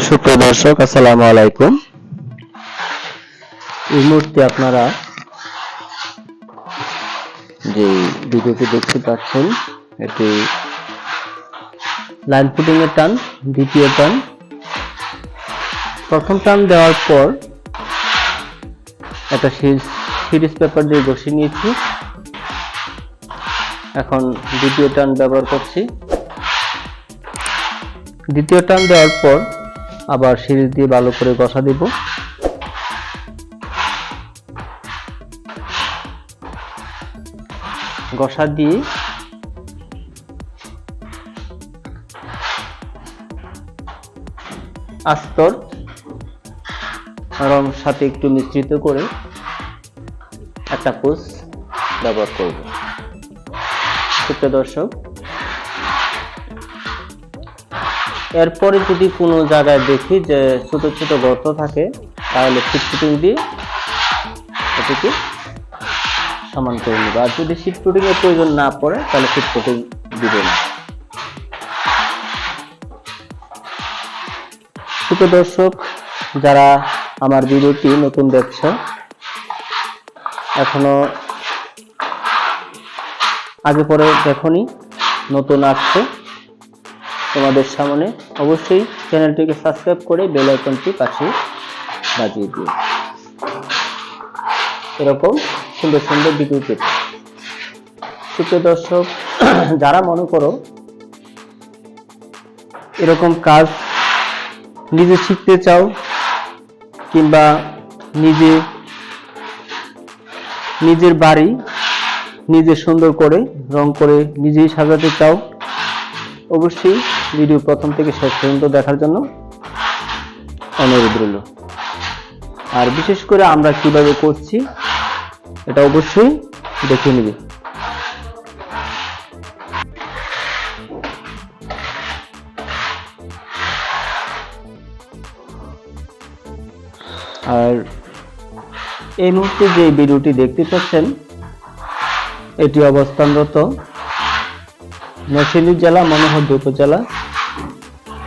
সুপ্রিয় দর্শক, আসসালামু আলাইকুম। এই মুহূর্তে আপনারা যে ভিডিওটি দেখতে পাচ্ছেন, এটি লাইন ফুটিং এর টান, দ্বিতীয় টান। প্রথম টান দেওয়ার পর একটা সিরিজ পেপার দিয়ে ঘষে নিয়েছি। এখন দ্বিতীয় টান ব্যবহার করছি। দ্বিতীয় টান দেওয়ার পর আবার সিরিজ দিয়ে ভালো করে ঘষা দিব। ঘষা দিয়ে আস্তর রং সাথে একটু মিশ্রিত করে একটা পোজ ব্যবহার করব। সুপ্রিয় দর্শক, এরপরে যদি কোনো জায়গায় দেখি যে ছোট ছোট গর্ত থাকে, তাহলে ফিট ফুটিং দিয়ে এটিকে সমান করে নেব। আর যদি ফিট ফুটিং এর প্রয়োজন না পড়ে, তাহলে ফিট ফুটিং দিব না। সুপ্রিয় দর্শক, যারা আমার ভিডিওটি নতুন দেখছো, এখনো আগে পরে দেখোনি, নতুন আসছে তোমাদের সামনে, অবশ্যই চ্যানেলটিকে সাবস্ক্রাইব করে বেল আইকনটি পাশে বাজিয়ে দিও, এরকম সুন্দর সুন্দর ভিডিও পেতে। সুপ্রিয় দর্শক, যারা মনে করো এরকম কাজ নিজে শিখতে চাও, কিংবা নিজের বাড়ি নিজে সুন্দর করে রং করে নিজেই সাজাতে চাও, অবশ্যই ভিডিও প্রথম থেকে শেষ পর্যন্ত দেখার জন্য অনুরোধ রইল। আর বিশেষ করে আমরা কিভাবে করছি, এটা অবশ্যই দেখে নিবে। আর এই মুহূর্তে যে ভিডিওটি দেখতে পাচ্ছেন, এটি অবস্থানরত নরসিংদী জেলা মনোহরদী উপজেলা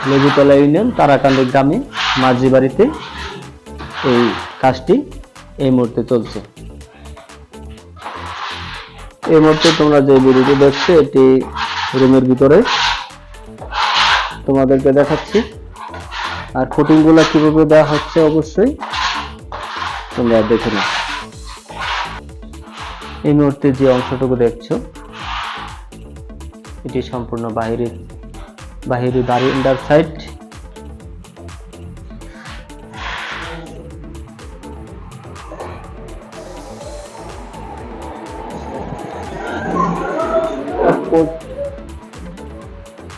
লেবুতলা ইউনিয়ন তারাকান্দি গ্রামে মাঝি বাড়িতে এই কাজটি এই মুহূর্তে চলছে। এই মুহূর্তে তোমরা যে ভিডিওটি দেখছো, এটি রুমের ভিতরে তোমাদেরকে দেখাচ্ছি। আর ফুটিং গুলা কিভাবে দেওয়া হচ্ছে অবশ্যই তোমরা দেখে নাও। এই মুহূর্তে যে অংশটুকু দেখছো, এটি সম্পূর্ণ বাহিরি বারান্দার সাইড।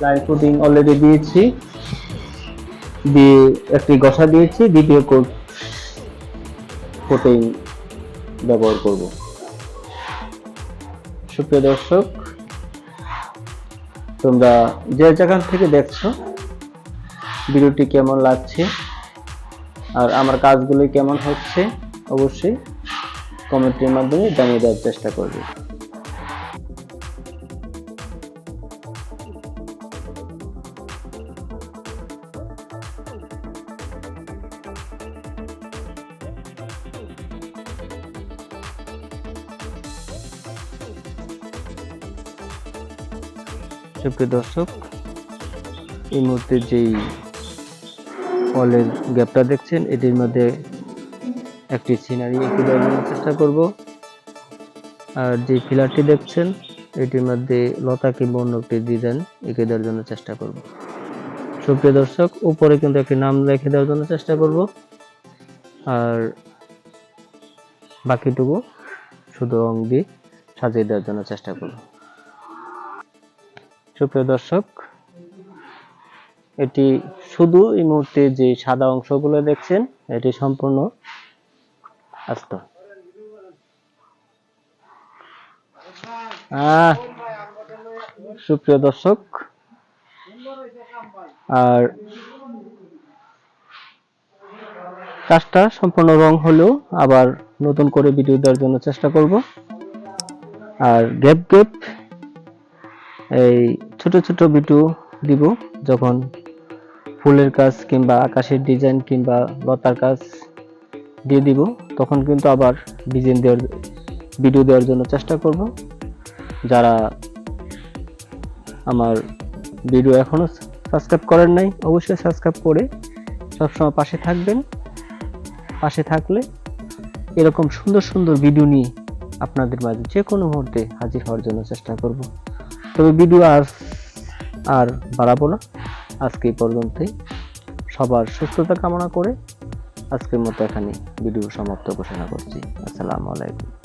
লাইন ফুটিং অলরেডি দিয়েছি, দিয়ে একটি ঘষা দিয়েছি, দ্বিতীয় কোট ফুটিং ব্যবহার করব। সুপ্রিয় দর্শক, তোমরা যে জায়গা থেকে দেখছো ভিডিওটি কেমন লাগছে আর আমার কাজগুলো কেমন হচ্ছে, অবশ্যই কমেন্টের মাধ্যমে জানিয়ে দেওয়ার চেষ্টা করবে। সুপ্রিয় দর্শক, এই মুহূর্তে যেই ওয়ালের গ্যাপটা দেখছেন, এটির মধ্যে একটি সিনারি এঁকে দেওয়ার চেষ্টা করব। আর যে পিলারটি দেখছেন, এটির মধ্যে লতা কিংবা অন্য একটি ডিজাইন এঁকে দেওয়ার জন্য চেষ্টা করব। সুপ্রিয় দর্শক, উপরে কিন্তু একটি নাম লিখে দেওয়ার জন্য চেষ্টা করব, আর বাকিটুকু শুধু রং দিয়ে সাজিয়ে দেওয়ার জন্য চেষ্টা করব। সুপ্রিয় দর্শক, এটি শুধু এই মুহূর্তে যে সাদা অংশগুলো দেখছেন, এটি সম্পূর্ণ আস্ত। সুপ্রিয় দর্শক, আর কাজটা সম্পূর্ণ রং হলেও আবার নতুন করে ভিডিও দেওয়ার জন্য চেষ্টা করব। আর গ্যাপ এই ছোট ছোট ভিডিও দিব যখন ফুলের কাজ কিংবা আকাশের ডিজাইন কিংবা লতার কাজ দিয়ে দিব, তখন কিন্তু আবার ডিজাইন দেওয়ার ভিডিও দেওয়ার জন্য চেষ্টা করব। যারা আমার ভিডিও এখনো সাবস্ক্রাইব করেন নাই, অবশ্যই সাবস্ক্রাইব করে সবসময় পাশে থাকবেন। পাশে থাকলে এরকম সুন্দর সুন্দর ভিডিও নিয়ে আপনাদের মাঝে যে কোনো মুহূর্তে হাজির হওয়ার জন্য চেষ্টা করব। তবে ভিডিও আর বাড়াবো না, আজকে এই পর্যন্তই। সবার সুস্থতা কামনা করে আজকের মতো এখানে ভিডিও সমাপ্ত ঘোষণা করছি। আসসালামু আলাইকুম।